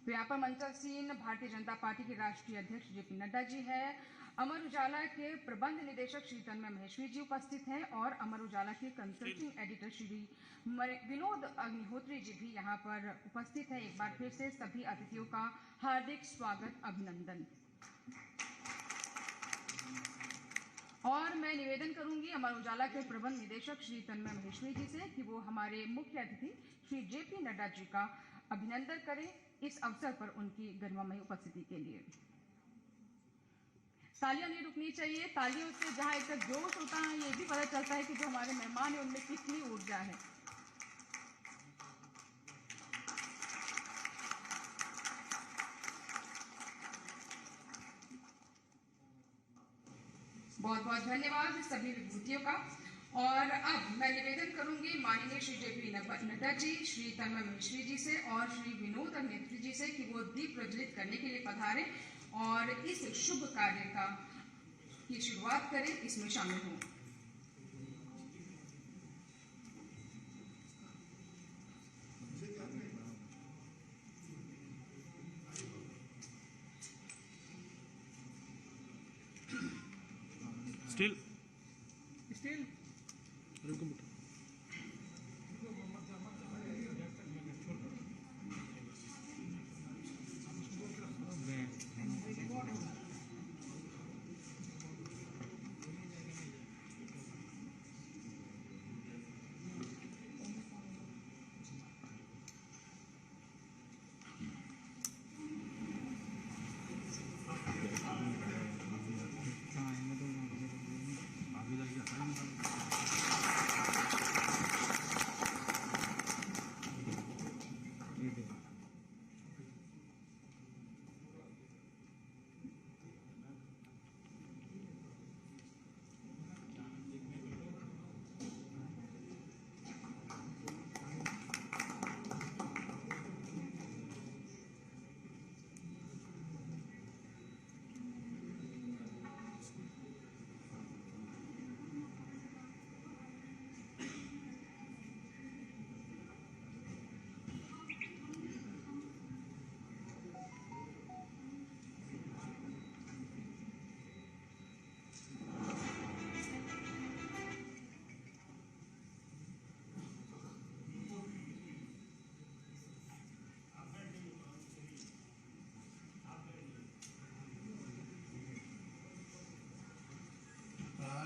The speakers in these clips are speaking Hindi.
तो यहाँ पर मंचासीन भारतीय जनता पार्टी के राष्ट्रीय अध्यक्ष जेपी नड्डा जी हैं, अमर उजाला के प्रबंध निदेशक श्री तन्मय महेश्वरी जी उपस्थित हैं और अमर उजाला के कंसल्टिंग एडिटर श्री विनोद अग्निहोत्री जी भी यहाँ पर उपस्थित हैं। एक बार फिर से सभी अतिथियों का हार्दिक स्वागत, अभिनंदन। और मैं निवेदन करूंगी अमर उजाला के प्रबंध निदेशक श्री तन्मय महेश्वरी जी से कि वो हमारे मुख्य अतिथि श्री जेपी नड्डा जी का अभिनंदन करें इस अवसर पर उनकी गरिमामयी उपस्थिति के लिए। तालियां नहीं रुकनी चाहिए। तालियों से जहां एक जोश होता है, ये भी पता चलता है कि जो हमारे मेहमान हैं उनमें कितनी ऊर्जा है। बहुत बहुत धन्यवाद सभी विभूतियों का। और अब मैं निवेदन करूंगी माननीय श्री जेपी नड्डा जी, श्री तन्मय महेश्वरी जी से और श्री विनोद अग्निहोत्री जी से कि वो दीप प्रज्वलित करने के लिए पधारें और इस शुभ कार्य की शुरुआत करें, इसमें शामिल हों। स्टिल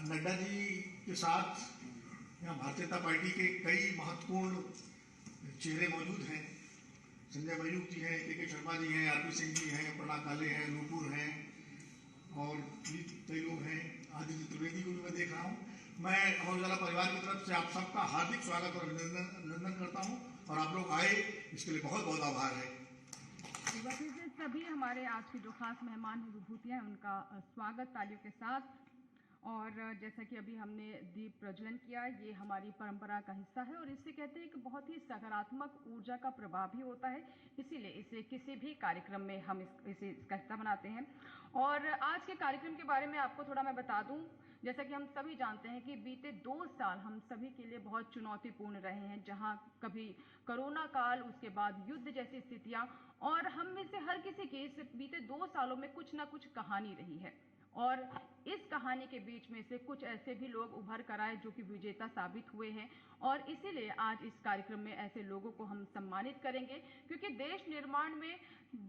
नड्डा जी के साथ यहाँ भारतीय जनता पार्टी के कई महत्वपूर्ण चेहरे मौजूद हैं। संजय मयूख जी हैं, के शर्मा जी हैं, आरपी सिंह जी हैं, प्रणा काले हैं, नूपुर हैं और भी कई लोग हैं। आदित्य त्रिवेदी को भी मैं देख रहा हूँ। मैं अमर उजाला परिवार की तरफ से आप सबका हार्दिक स्वागत और अभिनंदन करता हूँ और आप लोग आए इसके लिए बहुत बहुत आभार है। सभी हमारे आज के जो खास मेहमान हैं, विभूतियां हैं, उनका स्वागत तालियों के साथ। और जैसा कि अभी हमने दीप प्रज्वलन किया, ये हमारी परंपरा का हिस्सा है और इससे कहते हैं कि बहुत ही सकारात्मक ऊर्जा का प्रभाव भी होता है, इसीलिए इसे किसी भी कार्यक्रम में हम इसका हिस्सा बनाते हैं। और आज के कार्यक्रम के बारे में आपको थोड़ा मैं बता दूं, जैसा कि हम सभी जानते हैं कि बीते 2 साल हम सभी के लिए बहुत चुनौतीपूर्ण रहे हैं, जहां कभी कोरोना काल, उसके बाद युद्ध जैसी स्थितियां, और हम में से हर किसी की इस बीते 2 सालों में कुछ ना कुछ कहानी रही है। और इस कहानी के बीच में से कुछ ऐसे भी लोग उभर कर आए जो कि विजेता साबित हुए हैं और इसीलिए आज इस कार्यक्रम में ऐसे लोगों को हम सम्मानित करेंगे, क्योंकि देश निर्माण में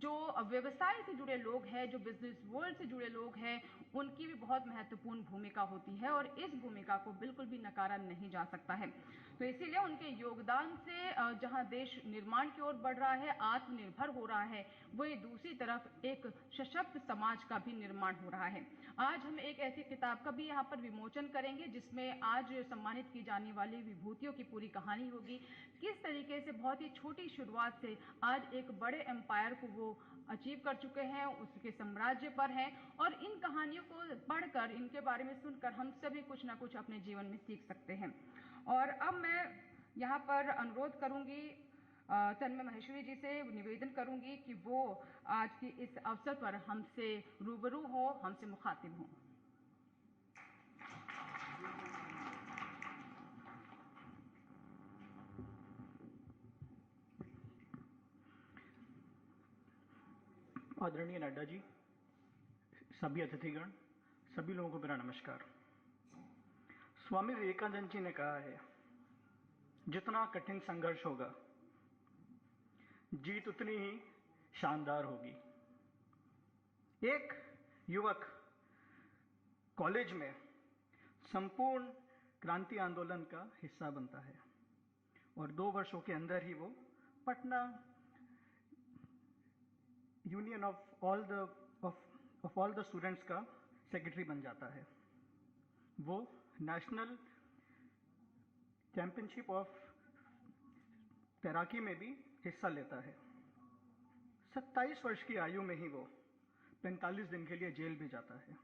जो व्यवसाय से जुड़े लोग हैं, जो बिजनेस वर्ल्ड से जुड़े लोग हैं, उनकी भी बहुत महत्वपूर्ण भूमिका होती है और इस भूमिका को बिल्कुल भी नकारा नहीं जा सकता है। तो इसीलिए उनके योगदान से जहां देश निर्माण की ओर बढ़ रहा है, आत्मनिर्भर हो रहा है, वही दूसरी तरफ एक सशक्त समाज का भी निर्माण हो रहा है। आज हम एक ऐसी किताब का भी यहाँ पर विमोचन करेंगे जिसमें आज सम्मानित की जाने वाली विभूतियों की पूरी कहानी होगी। किस तरीके से बहुत ही छोटी शुरुआत से आज एक बड़े एम्पायर को वो अचीव कर चुके हैं, उसके साम्राज्य पर हैं, और इन कहानियों को पढ़कर, इनके बारे में सुनकर हम सभी कुछ ना कुछ अपने जीवन में सीख सकते हैं। और अब मैं यहाँ पर अनुरोध करूंगी तन्मय महेश्वरी जी से, निवेदन करूंगी कि वो आज के इस अवसर पर हमसे रूबरू हो, हमसे मुखातिब हो। आदरणीय नड्डा जी, सभी अतिथिगण, सभी लोगों को मेरा नमस्कार। स्वामी विवेकानंद जी ने कहा है, जितना कठिन संघर्ष होगा, जीत उतनी ही शानदार होगी। एक युवक कॉलेज में संपूर्ण क्रांति आंदोलन का हिस्सा बनता है और 2 वर्षों के अंदर ही वो Patna union of all the students का सेक्रेटरी बन जाता है। वो नेशनल चैंपियनशिप ऑफ तैराकी में भी हिस्सा लेता है। 27 वर्ष की आयु में ही वो 45 दिन के लिए जेल भी जाता है।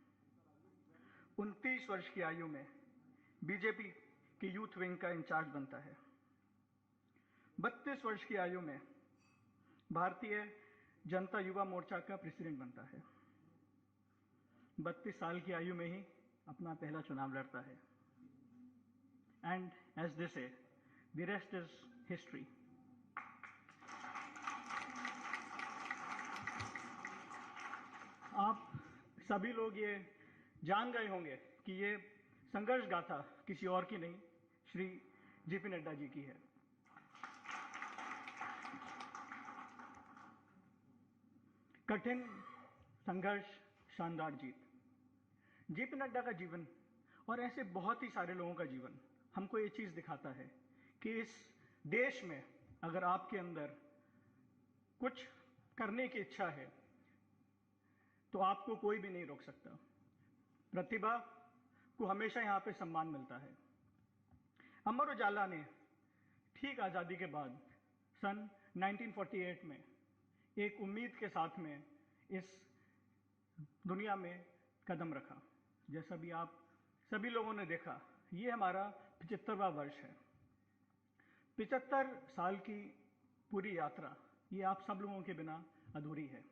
29 वर्ष की आयु में बीजेपी के यूथ विंग का इंचार्ज बनता है। 32 वर्ष की आयु में भारतीय जनता युवा मोर्चा का प्रेसिडेंट बनता है। 32 साल की आयु में ही अपना पहला चुनाव लड़ता है। एंड एज दे से, द रेस्ट इज हिस्ट्री। आप सभी लोग ये जान गए होंगे कि ये संघर्ष गाथा किसी और की नहीं, श्री जेपी नड्डा जी की है। कठिन संघर्ष, शानदार जीत। जेपी नड्डा का जीवन और ऐसे बहुत ही सारे लोगों का जीवन हमको ये चीज दिखाता है कि इस देश में अगर आपके अंदर कुछ करने की इच्छा है तो आपको कोई भी नहीं रोक सकता। प्रतिभा को हमेशा यहाँ पे सम्मान मिलता है। अमर उजाला ने ठीक आज़ादी के बाद सन 1948 में एक उम्मीद के साथ में इस दुनिया में कदम रखा। जैसा भी आप सभी लोगों ने देखा, ये हमारा 75वां वर्ष है। 75 साल की पूरी यात्रा ये आप सब लोगों के बिना अधूरी है।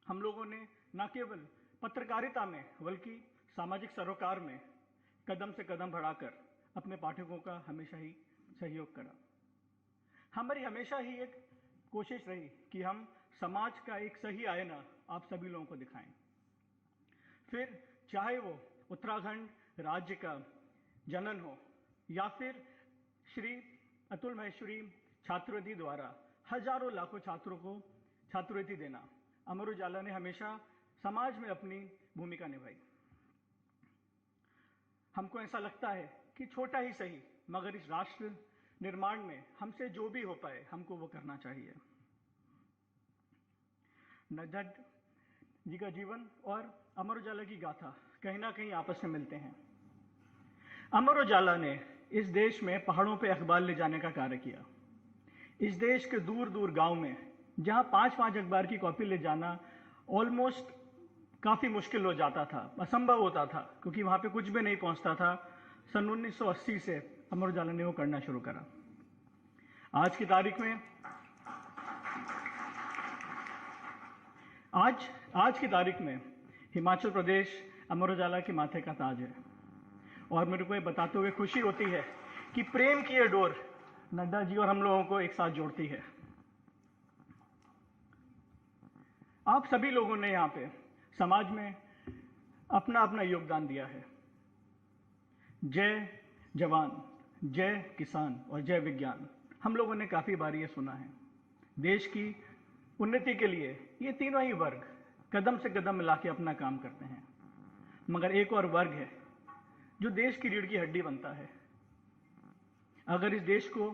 हम लोगों ने न केवल पत्रकारिता में बल्कि सामाजिक सरोकार में कदम से कदम बढ़ाकर अपने पाठकों का हमेशा ही सहयोग करा। हमारी हमेशा ही एक कोशिश रही कि हम समाज का एक सही आईना आप सभी लोगों को दिखाएं। फिर चाहे वो उत्तराखंड राज्य का जनन हो या फिर श्री अतुल महेश्वरी छात्रवृत्ति द्वारा हजारों लाखों छात्रों को छात्रवृत्ति देना, अमर उजाला ने हमेशा समाज में अपनी भूमिका निभाई। हमको ऐसा लगता है कि छोटा ही सही मगर इस राष्ट्र निर्माण में हमसे जो भी हो पाए हमको वो करना चाहिए। नड्डा जी का जीवन और अमर उजाला की गाथा कहीं ना कहीं आपस में मिलते हैं। अमर उजाला ने इस देश में पहाड़ों पे अखबार ले जाने का कार्य किया। इस देश के दूर दूर गांव में जहां 5-5 अखबार की कॉपी ले जाना ऑलमोस्ट काफी मुश्किल हो जाता था, असंभव होता था, क्योंकि वहां पे कुछ भी नहीं पहुंचता था। सन 1980 से अमर उजाला ने वो करना शुरू करा। आज की तारीख में आज की तारीख में हिमाचल प्रदेश अमर उजाला के माथे का ताज है। और मेरे को ये बताते हुए खुशी होती है कि प्रेम की ये डोर नड्डा जी और हम लोगों को एक साथ जोड़ती है। आप सभी लोगों ने यहाँ पे समाज में अपना अपना योगदान दिया है। जय जवान, जय किसान और जय विज्ञान हम लोगों ने काफी बार ये सुना है। देश की उन्नति के लिए ये तीनों ही वर्ग कदम से कदम मिला के अपना काम करते हैं। मगर एक और वर्ग है जो देश की रीढ़ की हड्डी बनता है। अगर इस देश को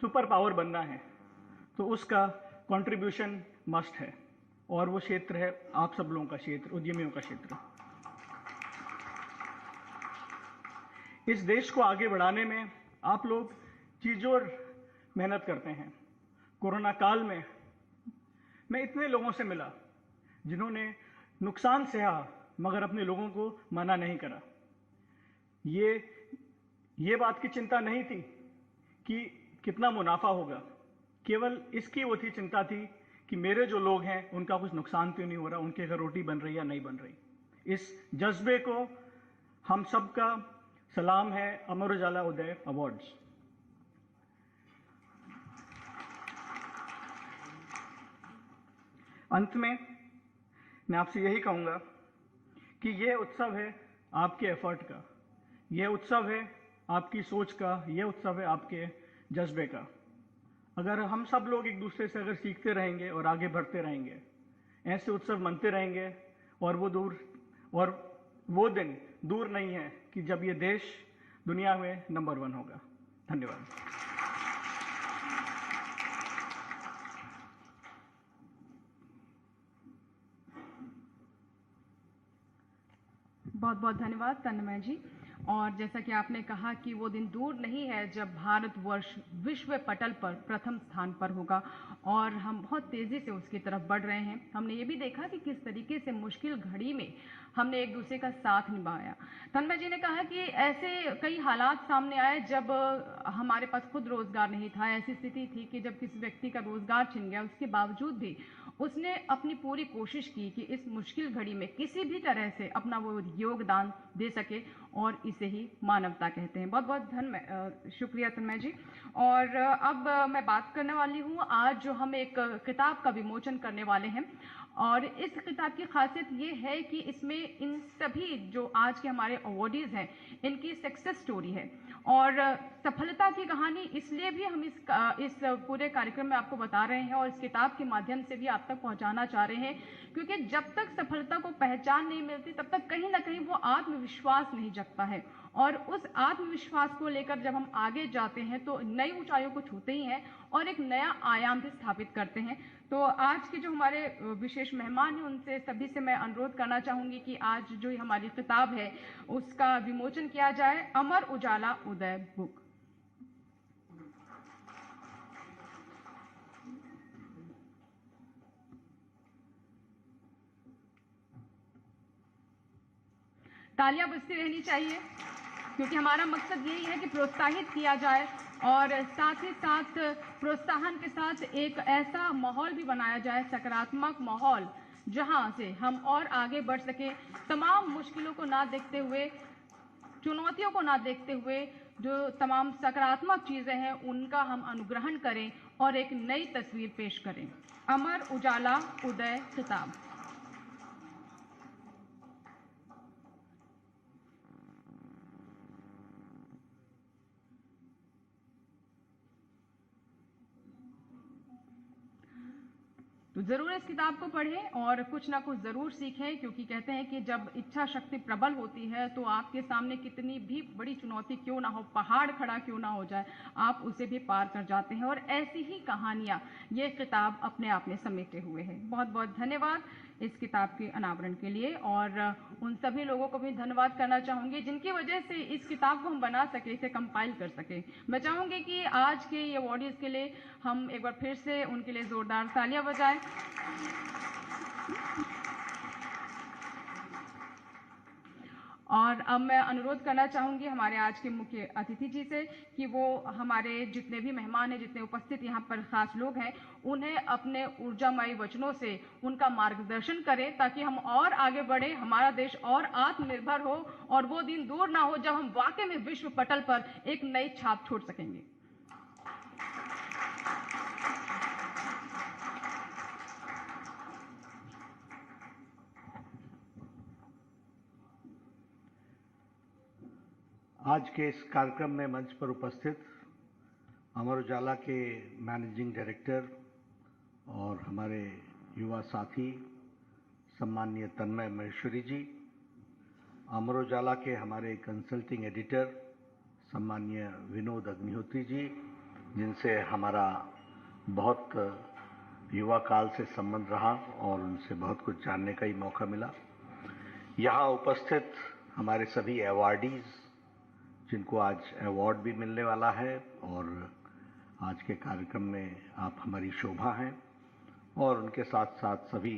सुपर पावर बनना है तो उसका कंट्रीब्यूशन मस्ट है, और वो क्षेत्र है आप सब लोगों का क्षेत्र, उद्यमियों का क्षेत्र। इस देश को आगे बढ़ाने में आप लोग चीजोर मेहनत करते हैं। कोरोना काल में मैं इतने लोगों से मिला जिन्होंने नुकसान सहा मगर अपने लोगों को मना नहीं करा। ये बात की चिंता नहीं थी कि कितना मुनाफा होगा, केवल इसकी वो थी चिंता थी कि मेरे जो लोग हैं उनका कुछ नुकसान तो नहीं हो रहा, उनके घर रोटी बन रही या नहीं बन रही। इस जज्बे को हम सबका सलाम है अमर उजाला उदय अवार्ड्स। अंत में मैं आपसे यही कहूँगा कि यह उत्सव है आपके एफर्ट का, यह उत्सव है आपकी सोच का, यह उत्सव है आपके जज्बे का। अगर हम सब लोग एक दूसरे से अगर सीखते रहेंगे और आगे बढ़ते रहेंगे, ऐसे उत्सव मनते रहेंगे, और वो दिन दूर नहीं है कि जब ये देश दुनिया में नंबर 1 होगा। धन्यवाद। बहुत बहुत धन्यवाद तन्मय जी। और जैसा कि आपने कहा कि वो दिन दूर नहीं है जब भारतवर्ष विश्व पटल पर प्रथम स्थान पर होगा, और हम बहुत तेज़ी से उसकी तरफ बढ़ रहे हैं। हमने ये भी देखा कि किस तरीके से मुश्किल घड़ी में हमने एक दूसरे का साथ निभाया। तन्मय जी ने कहा कि ऐसे कई हालात सामने आए जब हमारे पास खुद रोजगार नहीं था। ऐसी स्थिति थी कि जब किसी व्यक्ति का रोजगार छिन गया, उसके बावजूद भी उसने अपनी पूरी कोशिश की कि इस मुश्किल घड़ी में किसी भी तरह से अपना वो योगदान दे सके, और इसे ही मानवता कहते हैं। बहुत बहुत शुक्रिया तन्मय जी। और अब मैं बात करने वाली हूँ, आज जो हम एक किताब का विमोचन करने वाले हैं, और इस किताब की खासियत ये है कि इसमें इन सभी जो आज के हमारे अवॉर्डीज हैं, इनकी सक्सेस स्टोरी है और सफलता की कहानी। इसलिए भी हम इस पूरे कार्यक्रम में आपको बता रहे हैं और इस किताब के माध्यम से भी आप तक पहुंचाना चाह रहे हैं, क्योंकि जब तक सफलता को पहचान नहीं मिलती तब तक कहीं ना कहीं वो आत्मविश्वास नहीं जगता है, और उस आत्मविश्वास को लेकर जब हम आगे जाते हैं तो नई ऊंचाइयों को छूते ही हैं और एक नया आयाम भी स्थापित करते हैं। तो आज के जो हमारे विशेष मेहमान हैं, उनसे सभी से मैं अनुरोध करना चाहूंगी कि आज जो हमारी किताब है उसका विमोचन किया जाए। अमर उजाला उदय बुक। तालियां बजती रहनी चाहिए, क्योंकि हमारा मकसद यही है कि प्रोत्साहित किया जाए और साथ ही साथ प्रोत्साहन के साथ एक ऐसा माहौल भी बनाया जाए, सकारात्मक माहौल, जहां से हम और आगे बढ़ सके। तमाम मुश्किलों को ना देखते हुए, चुनौतियों को ना देखते हुए, जो तमाम सकारात्मक चीजें हैं उनका हम अनुग्रहण करें और एक नई तस्वीर पेश करें। अमर उजाला उदय किताब। तो ज़रूर इस किताब को पढ़ें और कुछ ना कुछ ज़रूर सीखें, क्योंकि कहते हैं कि जब इच्छा शक्ति प्रबल होती है तो आपके सामने कितनी भी बड़ी चुनौती क्यों ना हो, पहाड़ खड़ा क्यों ना हो जाए, आप उसे भी पार कर जाते हैं। और ऐसी ही कहानियाँ ये किताब अपने आप में समेटे हुए है। बहुत बहुत धन्यवाद इस किताब के अनावरण के लिए, और उन सभी लोगों को भी धन्यवाद करना चाहूँगी जिनकी वजह से इस किताब को हम बना सके, इसे कंपाइल कर सके। मैं चाहूँगी कि आज के ये अवॉर्डीज़ के लिए हम एक बार फिर से उनके लिए ज़ोरदार तालियां बजाएं। और अब मैं अनुरोध करना चाहूँगी हमारे आज के मुख्य अतिथि जी से कि वो हमारे जितने भी मेहमान हैं, जितने उपस्थित यहाँ पर खास लोग हैं, उन्हें अपने ऊर्जामयी वचनों से उनका मार्गदर्शन करें, ताकि हम और आगे बढ़े, हमारा देश और आत्मनिर्भर हो, और वो दिन दूर ना हो जब हम वाकई में विश्व पटल पर एक नई छाप छोड़ सकेंगे। आज के इस कार्यक्रम में मंच पर उपस्थित अमर उजाला के मैनेजिंग डायरेक्टर और हमारे युवा साथी सम्माननीय तन्मय महेश्वरी जी, अमर उजाला के हमारे कंसल्टिंग एडिटर सम्माननीय विनोद अग्निहोत्री जी, जिनसे हमारा बहुत युवा काल से संबंध रहा और उनसे बहुत कुछ जानने का ही मौका मिला। यहाँ उपस्थित हमारे सभी अवॉर्डीज जिनको आज अवार्ड भी मिलने वाला है, और आज के कार्यक्रम में आप हमारी शोभा हैं, और उनके साथ साथ सभी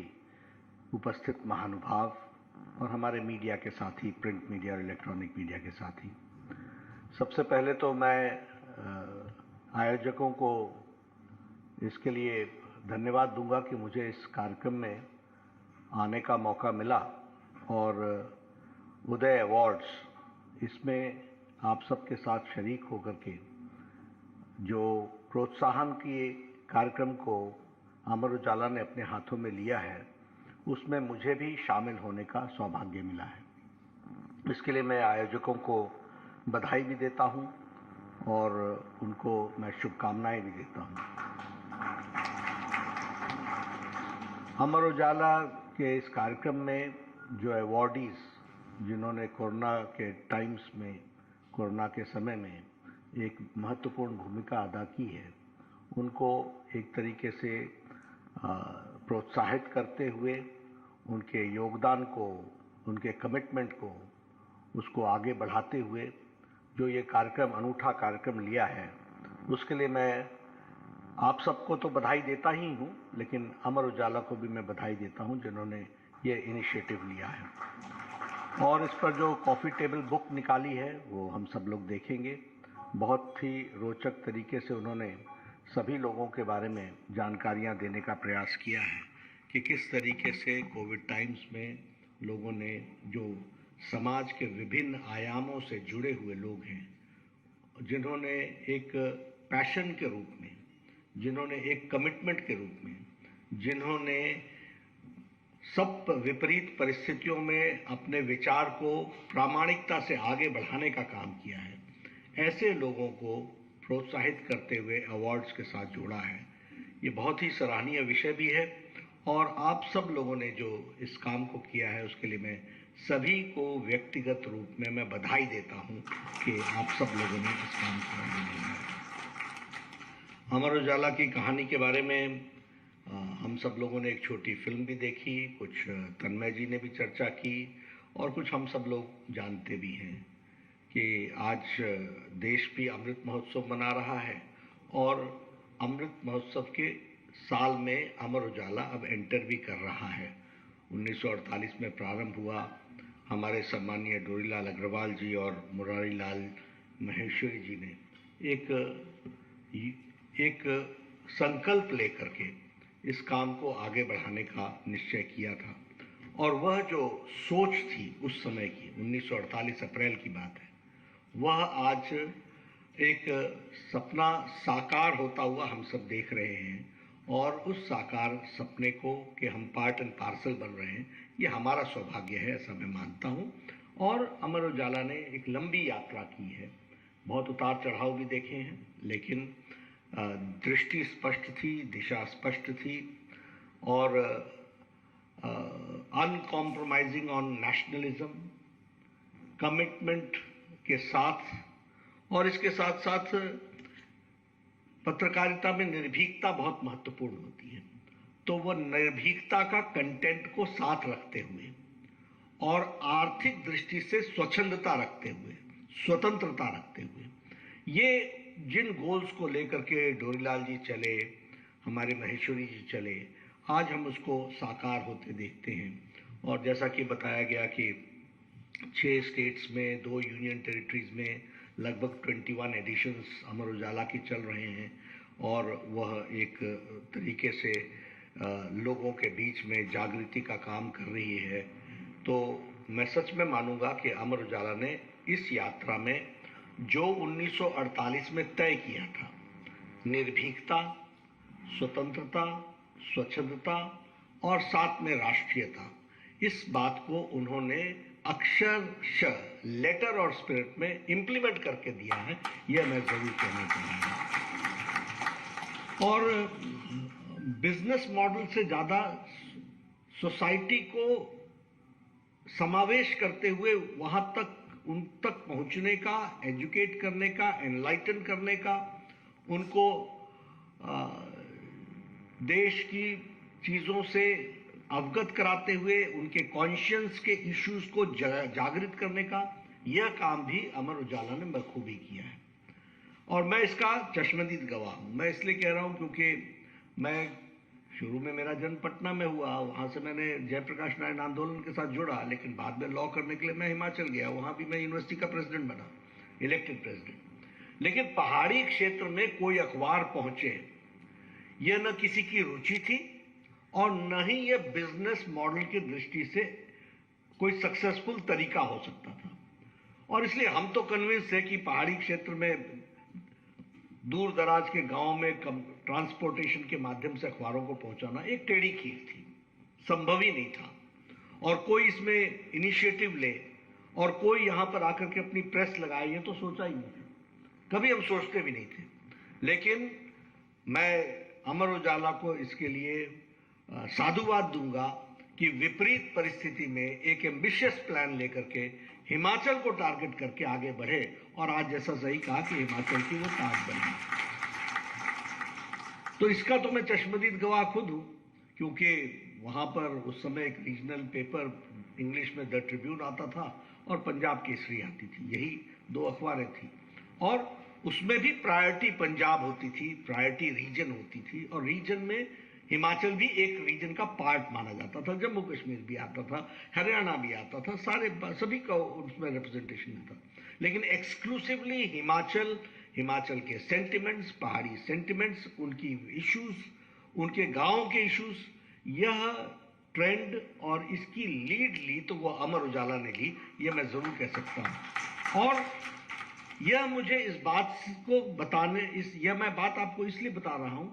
उपस्थित महानुभाव और हमारे मीडिया के साथी, प्रिंट मीडिया और इलेक्ट्रॉनिक मीडिया के साथी। सबसे पहले तो मैं आयोजकों को इसके लिए धन्यवाद दूंगा कि मुझे इस कार्यक्रम में आने का मौका मिला, और उदय अवार्ड्स इसमें आप सबके साथ शरीक होकर के जो प्रोत्साहन के कार्यक्रम को अमर उजाला ने अपने हाथों में लिया है, उसमें मुझे भी शामिल होने का सौभाग्य मिला है। इसके लिए मैं आयोजकों को बधाई भी देता हूं और उनको मैं शुभकामनाएं भी देता हूं। अमर उजाला के इस कार्यक्रम में जो अवॉर्डीज जिन्होंने कोरोना के टाइम्स में, कोरोना के समय में एक महत्वपूर्ण भूमिका अदा की है, उनको एक तरीके से प्रोत्साहित करते हुए उनके योगदान को, उनके कमिटमेंट को, उसको आगे बढ़ाते हुए जो ये कार्यक्रम, अनूठा कार्यक्रम लिया है, उसके लिए मैं आप सबको तो बधाई देता ही हूँ, लेकिन अमर उजाला को भी मैं बधाई देता हूँ जिन्होंने ये इनिशिएटिव लिया है। और इस पर जो कॉफ़ी टेबल बुक निकाली है वो हम सब लोग देखेंगे। बहुत ही रोचक तरीके से उन्होंने सभी लोगों के बारे में जानकारियाँ देने का प्रयास किया है कि किस तरीके से कोविड टाइम्स में लोगों ने, जो समाज के विभिन्न आयामों से जुड़े हुए लोग हैं, जिन्होंने एक पैशन के रूप में, जिन्होंने एक कमिटमेंट के रूप में, जिन्होंने सब विपरीत परिस्थितियों में अपने विचार को प्रामाणिकता से आगे बढ़ाने का काम किया है, ऐसे लोगों को प्रोत्साहित करते हुए अवार्ड्स के साथ जोड़ा है। ये बहुत ही सराहनीय विषय भी है और आप सब लोगों ने जो इस काम को किया है उसके लिए मैं सभी को व्यक्तिगत रूप में मैं बधाई देता हूं कि आप सब लोगों ने इस काम को आगे बढ़ाया। अमर उजाला की कहानी के बारे में हम सब लोगों ने एक छोटी फिल्म भी देखी, कुछ तन्मय जी ने भी चर्चा की और कुछ हम सब लोग जानते भी हैं कि आज देश भी अमृत महोत्सव मना रहा है और अमृत महोत्सव के साल में अमर उजाला अब एंटर भी कर रहा है। 1948 में प्रारंभ हुआ। हमारे सम्मानीय डोरीलाल अग्रवाल जी और मुरारी लाल महेश्वरी जी ने एक संकल्प लेकर के इस काम को आगे बढ़ाने का निश्चय किया था और वह जो सोच थी उस समय की, 1948 अप्रैल की बात है, वह आज एक सपना साकार होता हुआ हम सब देख रहे हैं और उस साकार सपने को कि हम पार्ट एंड पार्सल बन रहे हैं, ये हमारा सौभाग्य है, ऐसा मैं मानता हूँ। और अमर उजाला ने एक लंबी यात्रा की है, बहुत उतार चढ़ाव भी देखे हैं, लेकिन दृष्टि स्पष्ट थी, दिशा स्पष्ट थी और अनकॉम्प्रोमाइजिंग ऑन नेशनलिज्म, कमिटमेंट के साथ और इसके साथ साथ पत्रकारिता में निर्भीकता बहुत महत्वपूर्ण होती है, तो वह निर्भीकता का कंटेंट को साथ रखते हुए और आर्थिक दृष्टि से स्वच्छंदता रखते हुए, स्वतंत्रता रखते हुए, ये जिन गोल्स को लेकर के डोरीलाल जी चले, हमारे महेश्वरी जी चले, आज हम उसको साकार होते देखते हैं। और जैसा कि बताया गया कि 6 स्टेट्स में, 2 यूनियन टेरिटरीज में लगभग 21 एडिशंस अमर उजाला की चल रहे हैं और वह एक तरीके से लोगों के बीच में जागृति का काम कर रही है। तो मैं सच में मानूंगा कि अमर उजाला ने इस यात्रा में जो 1948 में तय किया था, निर्भीकता, स्वतंत्रता, स्वच्छंदता और साथ में राष्ट्रीयता, इस बात को उन्होंने अक्षरशः लेटर और स्पिरिट में इंप्लीमेंट करके दिया है, यह मैं जरूर कहना चाहूँगा। और बिजनेस मॉडल से ज़्यादा सोसाइटी को समावेश करते हुए वहाँ तक, उन तक पहुँचने का, एजुकेट करने का, एनलाइटन करने का, उनको देश की चीज़ों से अवगत कराते हुए उनके कॉन्शियंस के इश्यूज को जागृत करने का, यह काम भी अमर उजाला ने बखूबी किया है और मैं इसका चश्मदीद गवाह हूँ। मैं इसलिए कह रहा हूँ क्योंकि मैं शुरू में मेरा जन्म पटना में हुआ, वहाँ से मैंने जयप्रकाश नारायण आंदोलन के साथ जुड़ा, लेकिन बाद में लॉ करने के लिए मैं हिमाचल गया, वहाँ भी मैं यूनिवर्सिटी का प्रेसिडेंट बना, इलेक्टेड प्रेसिडेंट। लेकिन पहाड़ी क्षेत्र में कोई अखबार पहुँचे, यह न किसी की रुचि थी और न ही यह बिजनेस मॉडल की दृष्टि से कोई सक्सेसफुल तरीका हो सकता था। और इसलिए हम तो कन्विंस है कि पहाड़ी क्षेत्र में दूर दराज के गांव में ट्रांसपोर्टेशन के माध्यम से अखबारों को पहुंचाना एक टेढ़ी खीर थी, संभव ही नहीं था। और कोई इसमें इनिशिएटिव ले और कोई यहां पर आकर के अपनी प्रेस लगाए, ये तो सोचा ही नहीं था, कभी हम सोचते भी नहीं थे। लेकिन मैं अमर उजाला को इसके लिए साधुवाद दूंगा कि विपरीत परिस्थिति में एक एम्बिशियस प्लान लेकर के हिमाचल को टारगेट करके आगे बढ़े और आज जैसा सही कहा कि हिमाचल की वो ताज बनी। तो इसका तो मैं चश्मदीद गवाह खुद हूं, क्योंकि वहां पर उस समय एक रीजनल पेपर इंग्लिश में द ट्रिब्यून आता था और पंजाब केसरी आती थी, यही 2 अखबारें थी। और उसमें भी प्रायोरिटी पंजाब होती थी, प्रायोरिटी रीजन होती थी, और रीजन में हिमाचल भी एक रीजन का पार्ट माना जाता था, जम्मू कश्मीर भी आता था, हरियाणा भी आता था, सभी का उसमें रिप्रेजेंटेशन था। लेकिन एक्सक्लूसिवली हिमाचल के सेंटिमेंट्स, पहाड़ी सेंटिमेंट्स, उनकी इश्यूज, उनके गांव के इश्यूज, यह ट्रेंड और इसकी लीड ली तो वो अमर उजाला ने ली, यह मैं जरूर कह सकता हूं। और यह मुझे इस बात को बताने, यह मैं बात आपको इसलिए बता रहा हूं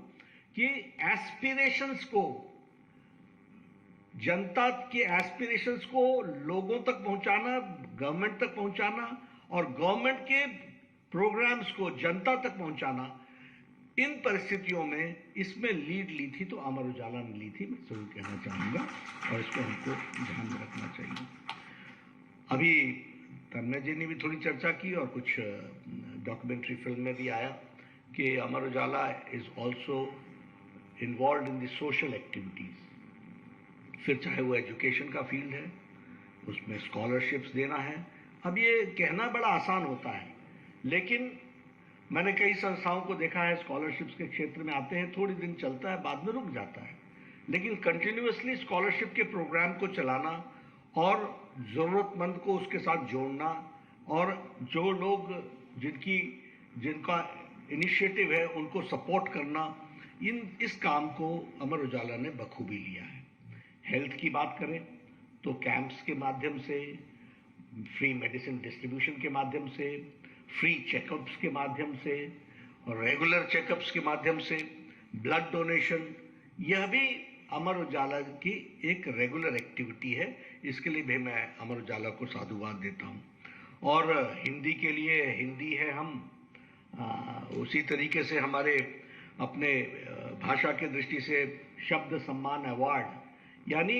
कि एस्पिरेशंस को, जनता के एस्पिरेशंस को लोगों तक पहुंचाना, गवर्नमेंट तक पहुंचाना और गवर्नमेंट के प्रोग्राम्स को जनता तक पहुंचाना, इन परिस्थितियों में इसमें लीड ली थी तो अमर उजाला ने ली थी, मैं जरूर कहना चाहूंगा और इसको हमको ध्यान में रखना चाहिए। अभी तन्मय जी ने भी थोड़ी चर्चा की और कुछ डॉक्यूमेंट्री फिल्म में भी आया कि Amar Ujala is also involve in the social activities, फिर चाहे वो एजुकेशन का फील्ड है, उसमें स्कॉलरशिप्स देना है। अब ये कहना बड़ा आसान होता है, लेकिन मैंने कई संस्थाओं को देखा है स्कॉलरशिप्स के क्षेत्र में आते हैं, थोड़ी दिन चलता है, बाद में रुक जाता है, लेकिन कंटिन्यूअसली स्कॉलरशिप के प्रोग्राम को चलाना और जरूरतमंद को उसके साथ जोड़ना और जो लोग जिनका इनिशिएटिव है उनको सपोर्ट करना, इस काम को अमर उजाला ने बखूबी लिया है। हेल्थ की बात करें तो कैंप्स के माध्यम से, फ्री मेडिसिन डिस्ट्रीब्यूशन के माध्यम से, फ्री चेकअप्स के माध्यम से और रेगुलर चेकअप्स के माध्यम से, ब्लड डोनेशन, यह भी अमर उजाला की एक रेगुलर एक्टिविटी है। इसके लिए भी मैं अमर उजाला को साधुवाद देता हूं। और हिंदी के लिए हिंदी है हम, उसी तरीके से हमारे अपने भाषा के दृष्टि से शब्द सम्मान अवार्ड, यानी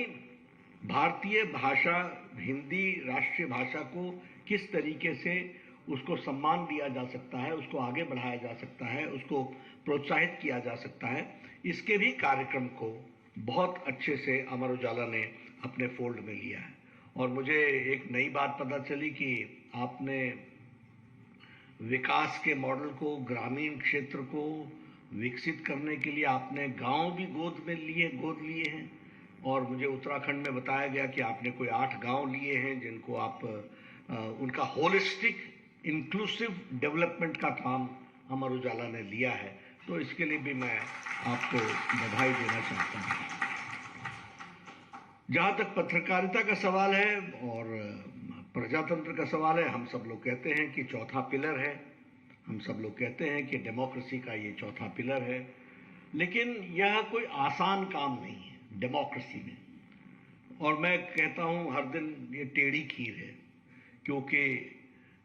भारतीय भाषा, हिंदी राष्ट्रीय भाषा को किस तरीके से उसको सम्मान दिया जा सकता है, उसको आगे बढ़ाया जा सकता है, उसको प्रोत्साहित किया जा सकता है, इसके भी कार्यक्रम को बहुत अच्छे से अमर उजाला ने अपने फोल्ड में लिया है। और मुझे एक नई बात पता चली कि आपने विकास के मॉडल को, ग्रामीण क्षेत्र को विकसित करने के लिए आपने गांव भी गोद लिए हैं। और मुझे उत्तराखंड में बताया गया कि आपने कोई 8 गांव लिए हैं जिनको आप उनका होलिस्टिक इंक्लूसिव डेवलपमेंट का काम अमर उजाला ने लिया है, तो इसके लिए भी मैं आपको बधाई देना चाहता हूं। जहां तक पत्रकारिता का सवाल है और प्रजातंत्र का सवाल है, हम सब लोग कहते हैं कि चौथा पिलर है, हम सब लोग कहते हैं कि डेमोक्रेसी का ये चौथा पिलर है, लेकिन यह कोई आसान काम नहीं है डेमोक्रेसी में। और मैं कहता हूं हर दिन ये टेढ़ी खीर है, क्योंकि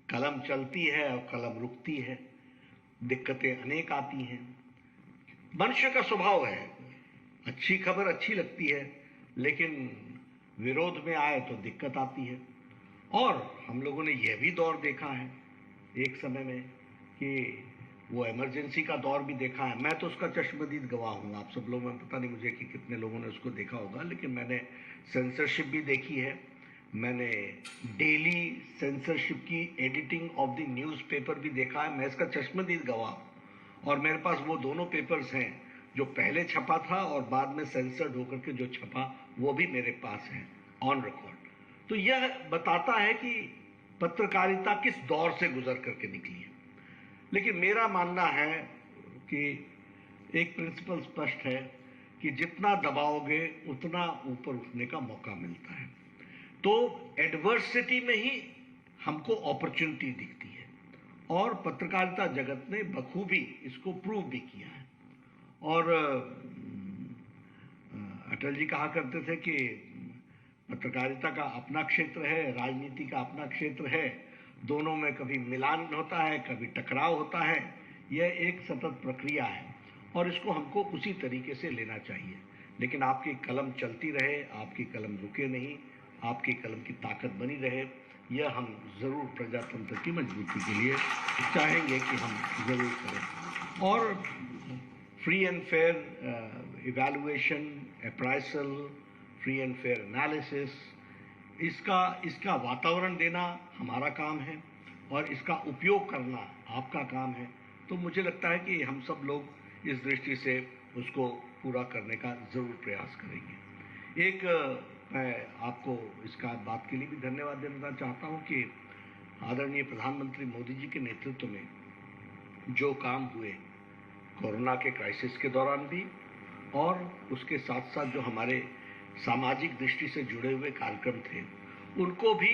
कलम चलती है और कलम रुकती है, दिक्कतें अनेक आती हैं। मनुष्य का स्वभाव है, अच्छी खबर अच्छी लगती है, लेकिन विरोध में आए तो दिक्कत आती है। और हम लोगों ने यह भी दौर देखा है एक समय में कि वो इमरजेंसी का दौर भी देखा है। मैं तो उसका चश्मदीद गवाह हूँ, आप सब लोगों में पता नहीं मुझे कि कितने लोगों ने उसको देखा होगा, लेकिन मैंने सेंसरशिप भी देखी है, मैंने डेली सेंसरशिप की एडिटिंग ऑफ द न्यूज़पेपर भी देखा है, मैं इसका चश्मदीद गवाह हूँ। और मेरे पास वो दोनों पेपर्स हैं, जो पहले छपा था और बाद में सेंसर्ड होकर के जो छपा, वो भी मेरे पास है ऑन रिकॉर्ड। तो यह बताता है कि पत्रकारिता किस दौर से गुजर करके निकली है। लेकिन मेरा मानना है कि एक प्रिंसिपल स्पष्ट है कि जितना दबाओगे उतना ऊपर उठने का मौका मिलता है। तो एडवर्सिटी में ही हमको अपॉर्चुनिटी दिखती है, और पत्रकारिता जगत ने बखूबी इसको प्रूव भी किया है। और अटल जी कहा करते थे कि पत्रकारिता का अपना क्षेत्र है, राजनीति का अपना क्षेत्र है, दोनों में कभी मिलान होता है, कभी टकराव होता है। यह एक सतत प्रक्रिया है और इसको हमको उसी तरीके से लेना चाहिए। लेकिन आपकी कलम चलती रहे, आपकी कलम रुके नहीं, आपकी कलम की ताकत बनी रहे, यह हम ज़रूर प्रजातंत्र की मजबूती के लिए चाहेंगे कि हम ज़रूर करें। और free and fair evaluation, appraisal, free and fair analysis, इसका वातावरण देना हमारा काम है और इसका उपयोग करना आपका काम है। तो मुझे लगता है कि हम सब लोग इस दृष्टि से उसको पूरा करने का ज़रूर प्रयास करेंगे। एक मैं आपको इसका बात के लिए भी धन्यवाद देना चाहता हूँ कि आदरणीय प्रधानमंत्री मोदी जी के नेतृत्व में जो काम हुए कोरोना के क्राइसिस के दौरान भी, और उसके साथ साथ जो हमारे सामाजिक दृष्टि से जुड़े हुए कार्यक्रम थे, उनको भी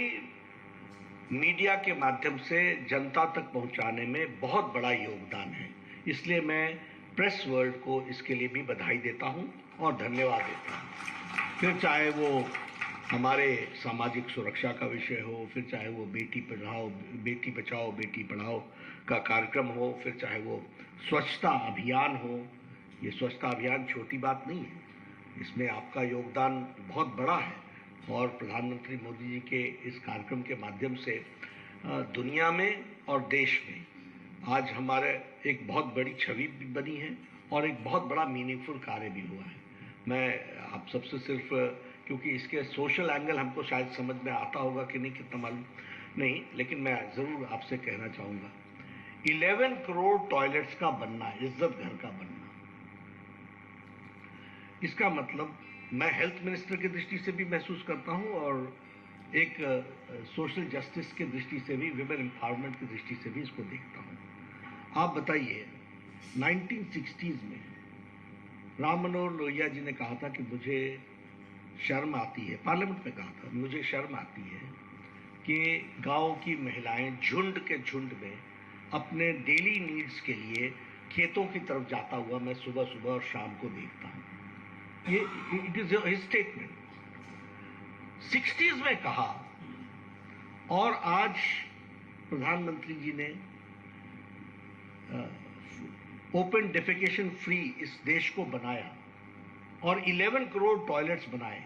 मीडिया के माध्यम से जनता तक पहुंचाने में बहुत बड़ा योगदान है। इसलिए मैं प्रेस वर्ल्ड को इसके लिए भी बधाई देता हूं और धन्यवाद देता हूं। फिर चाहे वो हमारे सामाजिक सुरक्षा का विषय हो, फिर चाहे वो बेटी बचाओ बेटी पढ़ाओ का कार्यक्रम हो, फिर चाहे वो स्वच्छता अभियान हो। ये स्वच्छता अभियान छोटी बात नहीं है, इसमें आपका योगदान बहुत बड़ा है और प्रधानमंत्री मोदी जी के इस कार्यक्रम के माध्यम से दुनिया में और देश में आज हमारे एक बहुत बड़ी छवि भी बनी है और एक बहुत बड़ा मीनिंगफुल कार्य भी हुआ है। मैं आप सबसे सिर्फ, क्योंकि इसके सोशल एंगल हमको शायद समझ में आता होगा कि नहीं कितना मालूम नहीं, लेकिन मैं ज़रूर आपसे कहना चाहूँगा 11 करोड़ टॉयलेट्स का बनना, इज्जत घर का बनना, इसका मतलब मैं हेल्थ मिनिस्टर की दृष्टि से भी महसूस करता हूँ और एक सोशल जस्टिस की दृष्टि से भी, विमेन एम्पावरमेंट की दृष्टि से भी इसको देखता हूँ। आप बताइए 1960s में राम मनोहर लोहिया जी ने कहा था कि मुझे शर्म आती है, पार्लियामेंट में कहा था, मुझे शर्म आती है कि गांव की महिलाएं झुंड के झुंड में अपने डेली नीड्स के लिए खेतों की तरफ जाता हुआ मैं सुबह सुबह और शाम को देखता हूँ। ये it is his statement. 60s में कहा और आज प्रधानमंत्री जी ने ओपन डेफिकेशन फ्री इस देश को बनाया और 11 करोड़ टॉयलेट्स बनाए।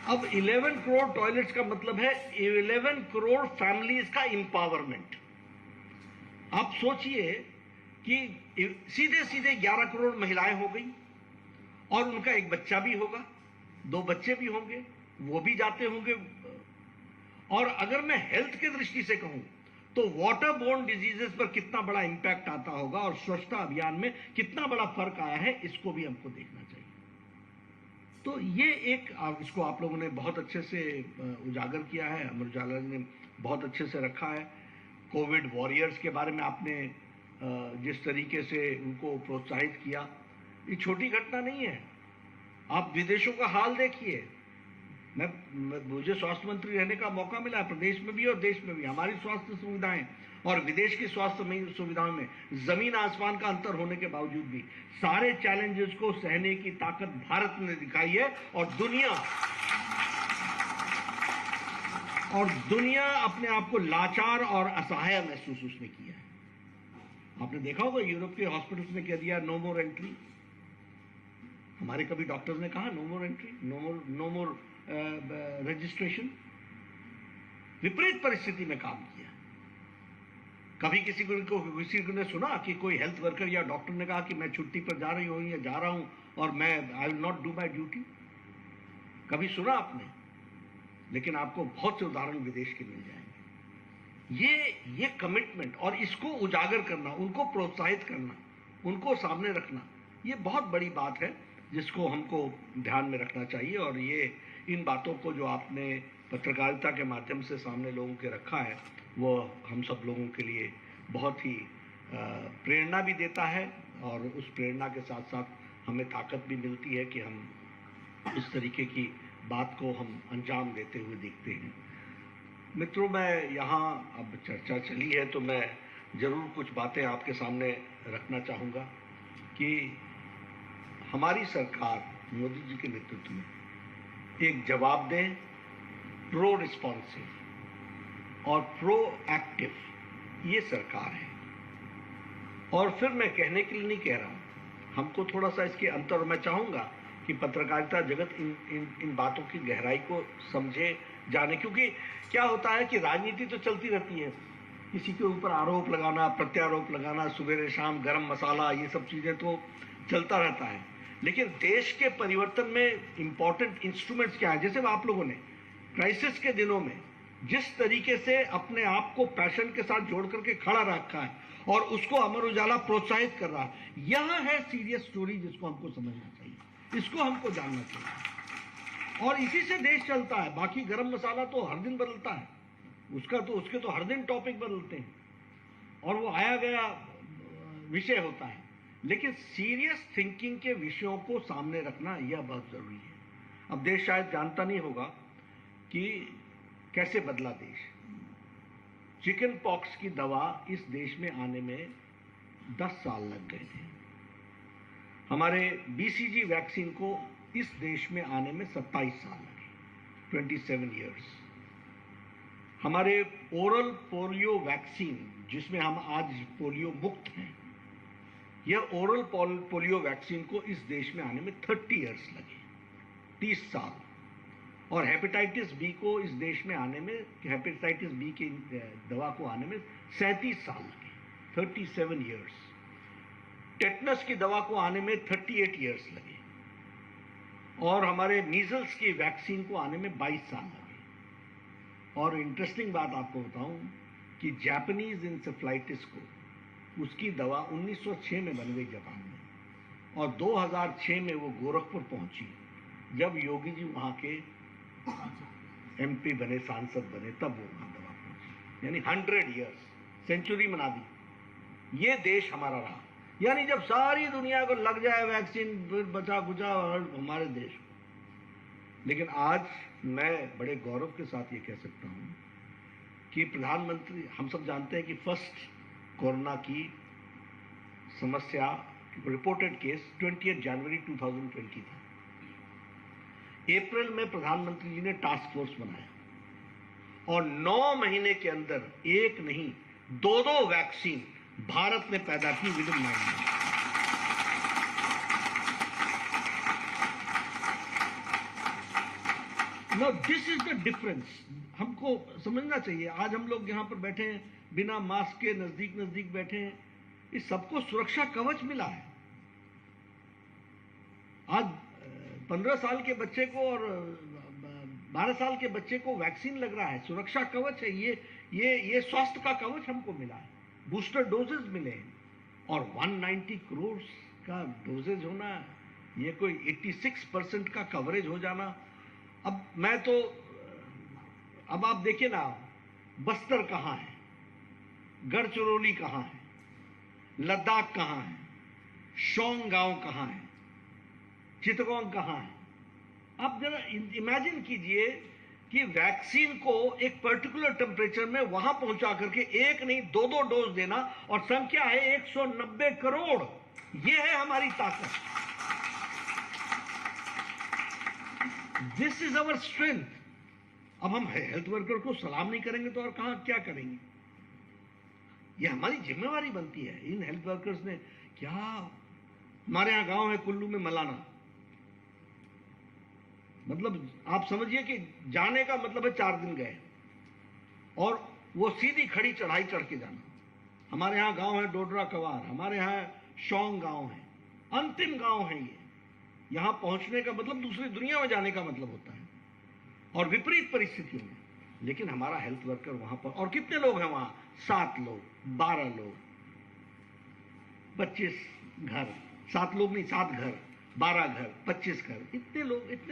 अब 11 करोड़ टॉयलेट्स का मतलब है 11 करोड़ फैमिलीज का इंपावरमेंट। आप सोचिए कि सीधे सीधे 11 करोड़ महिलाएं हो गई और उनका एक बच्चा भी होगा, 2 बच्चे भी होंगे, वो भी जाते होंगे। और अगर मैं हेल्थ की दृष्टि से कहूं तो वाटर बोर्न डिजीजेस पर कितना बड़ा इंपैक्ट आता होगा और स्वच्छता अभियान में कितना बड़ा फर्क आया है, इसको भी हमको देखना चाहिए। तो ये एक, इसको आप लोगों ने बहुत अच्छे से उजागर किया है, अमर उजाला ने बहुत अच्छे से रखा है। कोविड वॉरियर्स के बारे में आपने जिस तरीके से उनको प्रोत्साहित किया, ये छोटी घटना नहीं है। आप विदेशों का हाल देखिए। मुझे स्वास्थ्य मंत्री रहने का मौका मिला है, प्रदेश में भी और देश में भी। हमारी स्वास्थ्य सुविधाएं और विदेश की स्वास्थ्य सुविधाओं में जमीन आसमान का अंतर होने के बावजूद भी सारे चैलेंजेस को सहने की ताकत भारत ने दिखाई है और दुनिया अपने आप को लाचार और असहाय महसूस उसने किया है। आपने देखा होगा यूरोप के हॉस्पिटल्स ने कह दिया नो मोर एंट्री। हमारे कभी डॉक्टर्स ने कहा नो मोर एंट्री, नो मोर रजिस्ट्रेशन। विपरीत परिस्थिति में काम किया। कभी किसी को ने सुना कि कोई हेल्थ वर्कर या डॉक्टर ने कहा कि मैं छुट्टी पर जा रही हूं या जा रहा हूं और मैं I will not do my duty? कभी सुना आपने? लेकिन आपको बहुत से उदाहरण विदेश के मिल जाएंगे। ये कमिटमेंट और इसको उजागर करना, उनको प्रोत्साहित करना, उनको सामने रखना, ये बहुत बड़ी बात है जिसको हमको ध्यान में रखना चाहिए। और ये इन बातों को जो आपने पत्रकारिता के माध्यम से सामने लोगों के रखा है, वो हम सब लोगों के लिए बहुत ही प्रेरणा भी देता है और उस प्रेरणा के साथ साथ हमें ताकत भी मिलती है कि हम इस तरीके की बात को हम अंजाम देते हुए देखते हैं। मित्रों, मैं यहाँ अब चर्चा चली है तो मैं जरूर कुछ बातें आपके सामने रखना चाहूँगा कि हमारी सरकार मोदी जी के नेतृत्व में एक जवाबदेह, प्रो रिस्पॉन्सिव और प्रो एक्टिव ये सरकार है। और फिर मैं कहने के लिए नहीं कह रहा हूँ, हमको थोड़ा सा इसके अंतर, मैं चाहूँगा कि पत्रकारिता जगत इन बातों की गहराई को समझे, जाने, क्योंकि क्या होता है कि राजनीति तो चलती रहती है, किसी के ऊपर आरोप लगाना, प्रत्यारोप लगाना, सुबह शाम गरम मसाला, ये सब चीजें तो चलता रहता है। लेकिन देश के परिवर्तन में इंपॉर्टेंट इंस्ट्रूमेंट्स क्या है? जैसे आप लोगों ने क्राइसिस के दिनों में जिस तरीके से अपने आप को पैशन के साथ जोड़ करके खड़ा रखा है और उसको अमर उजाला प्रोत्साहित कर रहा है, यह है सीरियस स्टोरी जिसको हमको समझना चाहिए, इसको हमको जानना चाहिए। और इसी से देश चलता है। बाकी गरम मसाला तो हर दिन बदलता है, उसके तो हर दिन टॉपिक बदलते हैं और वो आया गया विषय होता है। लेकिन सीरियस थिंकिंग के विषयों को सामने रखना यह बहुत जरूरी है। अब देश शायद जानता नहीं होगा कि कैसे बदला देश। चिकन पॉक्स की दवा इस देश में आने में 10 साल लग गए थे। हमारे BCG वैक्सीन को इस देश में आने में 27 साल लगे, 27 इयर्स। हमारे ओरल पोलियो वैक्सीन, जिसमें हम आज पोलियो मुक्त हैं, यह ओरल पोलियो वैक्सीन को इस देश में आने में 30 इयर्स लगे, 30 साल। और हेपेटाइटिस बी को इस देश में आने में, हेपेटाइटिस बी की दवा को आने में 37 साल लगे, 37 इयर्स। टेटनस की दवा को आने में 38 इयर्स लगे और हमारे मीजल्स की वैक्सीन को आने में 22 साल लगे। और इंटरेस्टिंग बात आपको बताऊं कि जापानीज इंसेफ्लाइटिस को, उसकी दवा 1906 में बन गई जापान में और 2006 में वो गोरखपुर पहुंची, जब योगी जी वहां के MP बने, सांसद बने, तब वो वहां दवा पहुंची। यानी 100 इयर्स, सेंचुरी मना दी। ये देश हमारा रहा। यानी जब सारी दुनिया को लग जाए वैक्सीन, फिर बचा खुचा और हमारे देश। लेकिन आज मैं बड़े गौरव के साथ ये कह सकता हूं कि प्रधानमंत्री, हम सब जानते हैं कि फर्स्ट कोरोना की समस्या, रिपोर्टेड केस 20 जनवरी 2020 था। अप्रैल में प्रधानमंत्री जी ने टास्क फोर्स बनाया और 9 महीने के अंदर एक नहीं 2 वैक्सीन भारत ने पैदा की with in 9 months. Now this is the difference. हमको समझना चाहिए। आज हम लोग यहाँ पर बैठे हैं, बिना मास्क के नजदीक बैठे हैं, इस सबको सुरक्षा कवच मिला है। आज 15 साल के बच्चे को और 12 साल के बच्चे को वैक्सीन लग रहा है, सुरक्षा कवच है ये स्वास्थ्य का कवच हमको मिला है। बूस्टर डोजेज मिले हैं और 190 करोड़ का डोजेज होना, ये कोई 86% का कवरेज हो जाना। अब आप देखिए ना, बस्तर कहाँ है, गढ़चिरौली कहाँ है, लद्दाख कहाँ है, शोंग गांव कहाँ है, चितगोंग कहाँ है। आप जरा इमेजिन कीजिए कि वैक्सीन को एक पर्टिकुलर टेम्परेचर में वहां पहुंचा करके एक नहीं 2 डोज देना, और संख्या है 190 करोड़। यह है हमारी ताकत। This is our strength. अब हम हेल्थ वर्कर को सलाम नहीं करेंगे तो और कहां क्या करेंगे? यह हमारी जिम्मेवारी बनती है। इन हेल्थ वर्कर्स ने क्या, हमारे यहां गांव है कुल्लू में मलाना, मतलब आप समझिए कि जाने का मतलब है 4 दिन गए और वो सीधी खड़ी चढ़ाई चढ़ के जाना। हमारे यहाँ गांव है डोडरा कवार, हमारे यहाँ शोंग गांव है, अंतिम गांव है ये। यहाँ पहुंचने का मतलब दूसरी दुनिया में जाने का मतलब होता है, और विपरीत परिस्थितियों में। लेकिन हमारा हेल्थ वर्कर वहां पर, और कितने लोग हैं वहां? 7 लोग, 12 लोग, 25 घर, 7 लोग नहीं 7 घर, 12 घर, 25 घर, इतने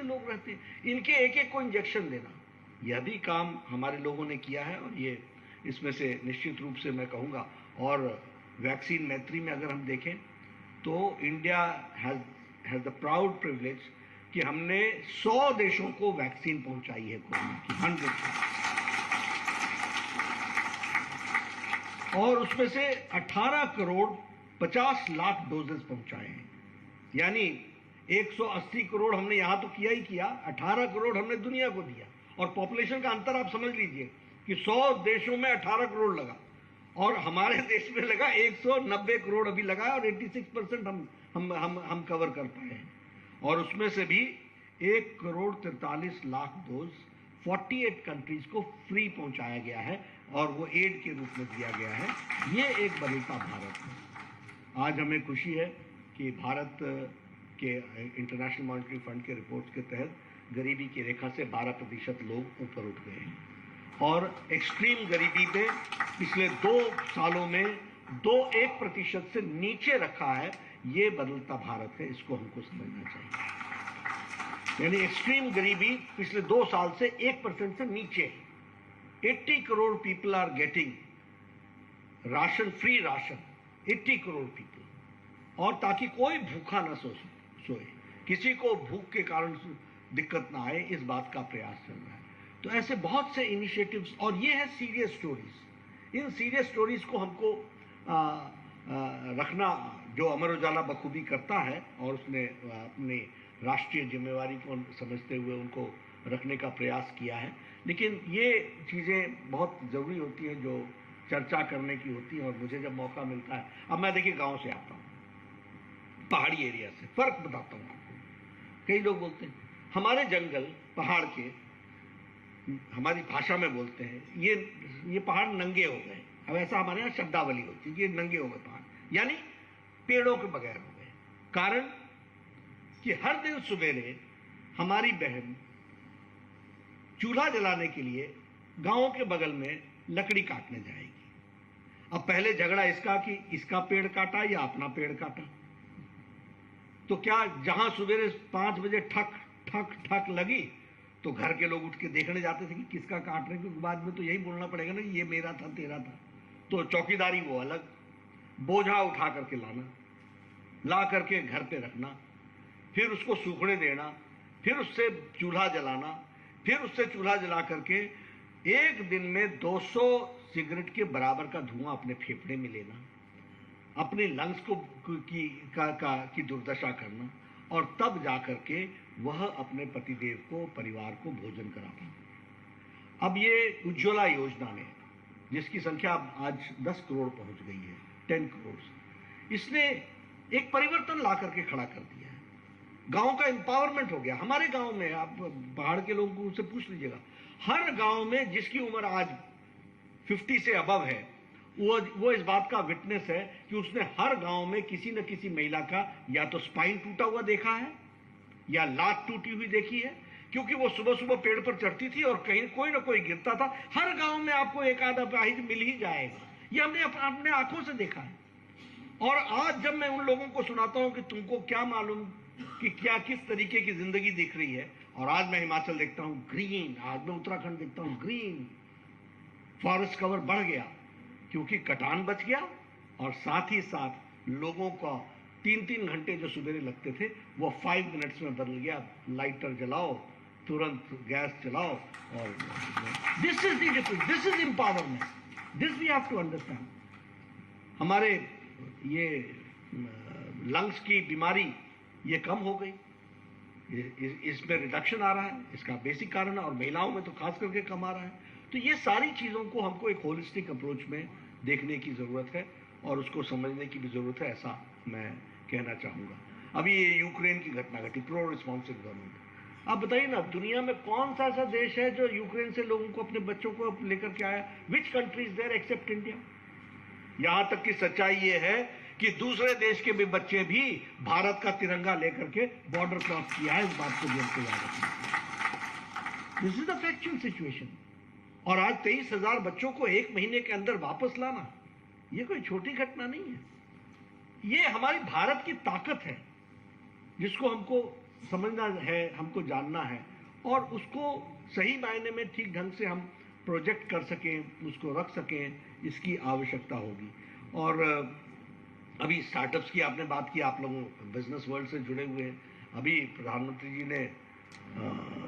लोग रहते हैं। इनके एक को इंजेक्शन देना, यह भी काम हमारे लोगों ने किया है। और ये इसमें से निश्चित रूप से मैं कहूँगा। और वैक्सीन मैत्री में अगर हम देखें तो India has the proud privilege कि हमने 100 देशों को वैक्सीन पहुंचाई है कोरोना की, 100। और उसमें से 18 करोड़ 50 लाख डोजेस पहुंचाए हैं। यानी 180 करोड़ हमने यहां तो किया ही किया, 18 करोड़ हमने दुनिया को दिया। और पॉपुलेशन का अंतर आप समझ लीजिए कि 100 देशों में 18 करोड़ लगा और हमारे देश में लगा 190 करोड़ अभी लगा और 86% हम कवर कर पाए हैं। और उसमें से भी 1 करोड़ 43 लाख डोज 48 कंट्रीज को फ्री पहुंचाया गया है और वो एड के रूप में दिया गया है। ये एक बनेगा भारत है। आज हमें खुशी है कि भारत के इंटरनेशनल मॉनेटरी फंड के रिपोर्ट के तहत गरीबी की रेखा से 12% लोग ऊपर उठ गए हैं और एक्सट्रीम गरीबी पे पिछले 2 सालों में 1% से नीचे रखा है। ये बदलता भारत है, इसको हमको समझना चाहिए। यानी एक्सट्रीम गरीबी पिछले 2 साल से 1% से नीचे। 80 crore people are getting ration, free ration, 80 crore people, और ताकि कोई भूखा ना सोए, किसी को भूख के कारण दिक्कत ना आए, इस बात का प्रयास चल रहा है। तो ऐसे बहुत से इनिशिएटिव्स, और ये है सीरियस स्टोरीज। इन सीरियस स्टोरीज को हमको रखना, जो अमर उजाला बखूबी करता है और उसने अपनी राष्ट्रीय जिम्मेवारी को समझते हुए उनको रखने का प्रयास किया है। लेकिन ये चीज़ें बहुत ज़रूरी होती हैं जो चर्चा करने की होती हैं। और मुझे जब मौका मिलता है, अब मैं देखिए गांव से आता हूँ, पहाड़ी एरिया से, फर्क बताता हूँ आपको। कई लोग बोलते हैं हमारे जंगल पहाड़ के, हमारी भाषा में बोलते हैं ये पहाड़ नंगे हो गए। अब ऐसा हमारे यहाँ शब्दावली होती है कि ये नंगे हो गए पहाड़, यानी पेड़ों के बगैर हो गए। कारण कि हर दिन सवेरे हमारी बहन चूल्हा जलाने के लिए गांव के बगल में लकड़ी काटने जाएगी। अब पहले झगड़ा इसका कि इसका पेड़ काटा या अपना पेड़ काटा। तो क्या जहां सवेरे 5 बजे ठक ठक ठक लगी तो घर के लोग उठ के देखने जाते थे कि किसका काट रहे, क्योंकि बाद में तो यही बोलना पड़ेगा ना कि ये मेरा था तेरा था। तो चौकीदारी वो अलग, बोझा उठा करके लाना, ला करके घर पे रखना, फिर उसको सूखने देना, फिर उससे चूल्हा जलाना, फिर उससे चूल्हा जला करके एक दिन में 200 सिगरेट के बराबर का धुआं अपने फेफड़े में लेना, अपने लंग्स को की दुर्दशा करना, और तब जाकर के वह अपने पतिदेव को, परिवार को भोजन कराता। अब ये उज्ज्वला योजना ने, जिसकी संख्या आज 10 करोड़ पहुंच गई है, 10 करोड़, इसने एक परिवर्तन ला करके खड़ा कर दिया है। गांव का एम्पावरमेंट हो गया। हमारे गांव में, आप पहाड़ के लोगों से पूछ लीजिएगा, हर गांव में जिसकी उम्र आज 50 से अबव है, वो इस बात का विटनेस है कि उसने हर गांव में किसी न किसी महिला का या तो स्पाइन टूटा हुआ देखा है या लात टूटी हुई देखी है, क्योंकि वो सुबह सुबह पेड़ पर चढ़ती थी और कहीं कोई ना कोई गिरता था। हर गांव में आपको एक आधा अपाहिज मिल ही जाएगा, ये हमने अपने आंखों से देखा है। और आज जब मैं उन लोगों को सुनाता हूं कि तुमको क्या मालूम कि क्या किस तरीके की जिंदगी दिख रही है, और आज मैं हिमाचल देखता हूं ग्रीन, आज मैं उत्तराखंड देखता हूं ग्रीन, फॉरेस्ट कवर बढ़ गया क्योंकि कटान बच गया, और साथ ही साथ लोगों का 3-3 घंटे जो सवेरे लगते थे वो 5 मिनट्स में बदल गया। लाइटर जलाओ, तुरंत गैस चलाओ, और this is the difference, this is empowerment, this we have to understand. हमारे ये लंग्स की बीमारी ये कम हो गई, इसमें रिडक्शन आ रहा है, इसका बेसिक कारण है, और महिलाओं में तो खास करके कम आ रहा है। तो ये सारी चीज़ों को हमको एक होलिस्टिक अप्रोच में देखने की ज़रूरत है और उसको समझने की भी ज़रूरत है, ऐसा मैं कहना चाहूँगा। अभी ये यूक्रेन की घटना घटी, प्रो रिस्पॉन्सिव गवर्नमेंट। आप बताइए ना, दुनिया में कौन सा ऐसा देश है जो यूक्रेन से लोगों को, अपने बच्चों को लेकर के आया? Which countries there except India? यहां तक की सच्चाई ये है कि दूसरे देश के भी बच्चे भी भारत का तिरंगा लेकर के बॉर्डर क्रॉस किया है। इस बात को भी हमको याद रखना। This is the factual situation. और आज 23,000 बच्चों को 1 महीने के अंदर वापस लाना, ये कोई छोटी घटना नहीं है। ये हमारी भारत की ताकत है जिसको हमको समझना है, हमको जानना है, और उसको सही मायने में ठीक ढंग से हम प्रोजेक्ट कर सकें, उसको रख सकें, इसकी आवश्यकता होगी। और अभी स्टार्टअप्स की आपने बात की, आप लोग बिजनेस वर्ल्ड से जुड़े हुए हैं। अभी प्रधानमंत्री जी ने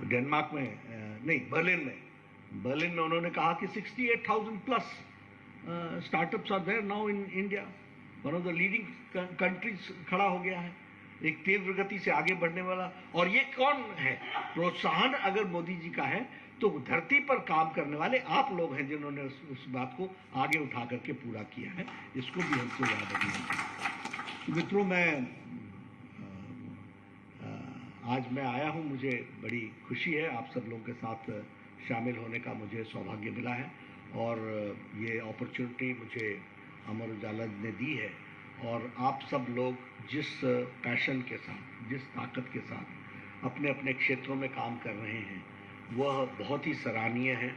डेनमार्क में, नहीं बर्लिन में उन्होंने कहा कि 68,000 plus startups are there now in India. One of the leading countries खड़ा हो गया है, एक तीव्र गति से आगे बढ़ने वाला। और ये कौन है? प्रोत्साहन अगर मोदी जी का है तो धरती पर काम करने वाले आप लोग हैं जिन्होंने उस बात को आगे उठा करके पूरा किया है। इसको भी हमको याद रखना। मित्रों, आज मैं आया हूं, मुझे बड़ी खुशी है, आप सब लोगों के साथ शामिल होने का मुझे सौभाग्य मिला है और ये अपॉर्चुनिटी मुझे अमर उजाला ने दी है। और आप सब लोग जिस पैशन के साथ, जिस ताकत के साथ अपने अपने क्षेत्रों में काम कर रहे हैं वह बहुत ही सराहनीय है।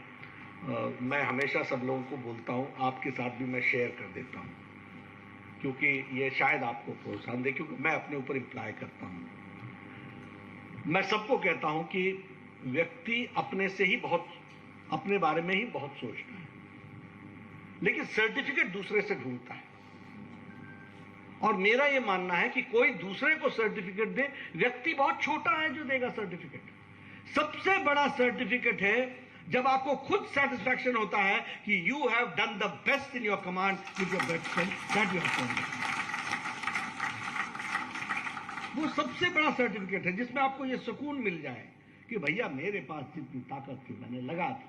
मैं हमेशा सब लोगों को बोलता हूं, आपके साथ भी मैं शेयर कर देता हूं क्योंकि ये शायद आपको प्रोत्साहन दे, क्योंकि मैं अपने ऊपर इम्प्लाई करता हूं। मैं सबको कहता हूं कि व्यक्ति अपने से ही बहुत, अपने बारे में ही बहुत सोचता है, लेकिन सर्टिफिकेट दूसरे से ढूंढता है। और मेरा यह मानना है कि कोई दूसरे को सर्टिफिकेट दे, व्यक्ति बहुत छोटा है जो देगा सर्टिफिकेट। सबसे बड़ा सर्टिफिकेट है जब आपको खुद सेटिस्फैक्शन होता है कि you have done the best in your command with your best friend that you have done. वो सबसे बड़ा सर्टिफिकेट है जिसमें आपको ये सुकून मिल जाए कि भैया मेरे पास जितनी ताकत थी मैंने लगा दी,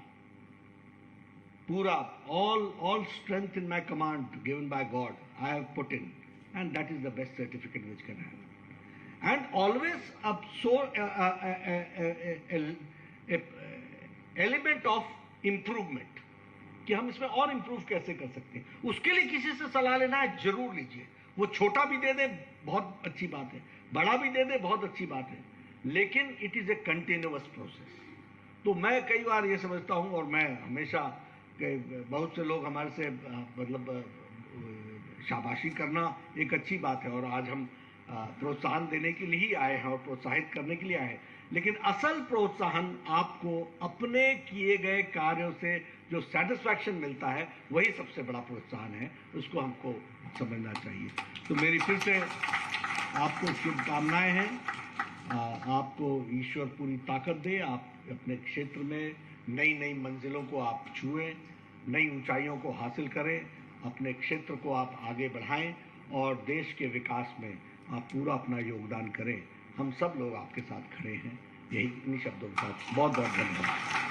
पूरा all strength in my command given by God I have put in, and that is the best certificate which can happen. And always element of improvement कि हम इसमें और improve कैसे कर सकते हैं, उसके लिए किसी से सलाह लेना है, जरूर लीजिए। वो छोटा भी दे दे बहुत अच्छी बात है, बड़ा भी दे दे बहुत अच्छी बात है, लेकिन it is a continuous process. तो मैं कई बार ये समझता हूं, और मैं हमेशा, बहुत से लोग हमारे से मतलब शाबाशी करना एक अच्छी बात है और आज हम प्रोत्साहन देने के लिए ही आए हैं और प्रोत्साहित करने के लिए आए हैं, लेकिन असल प्रोत्साहन आपको अपने किए गए कार्यों से जो सेटिस्फैक्शन मिलता है वही सबसे बड़ा प्रोत्साहन है, उसको हमको समझना चाहिए। तो मेरी फिर से आपको शुभकामनाएं हैं, आपको ईश्वर पूरी ताकत दे, आप अपने क्षेत्र में नई नई मंजिलों को आप छुएं, नई ऊंचाइयों को हासिल करें, अपने क्षेत्र को आप आगे बढ़ाएं और देश के विकास में आप पूरा अपना योगदान करें। हम सब लोग आपके साथ खड़े हैं। यही इन्हीं शब्दों के साथ बहुत बहुत धन्यवाद।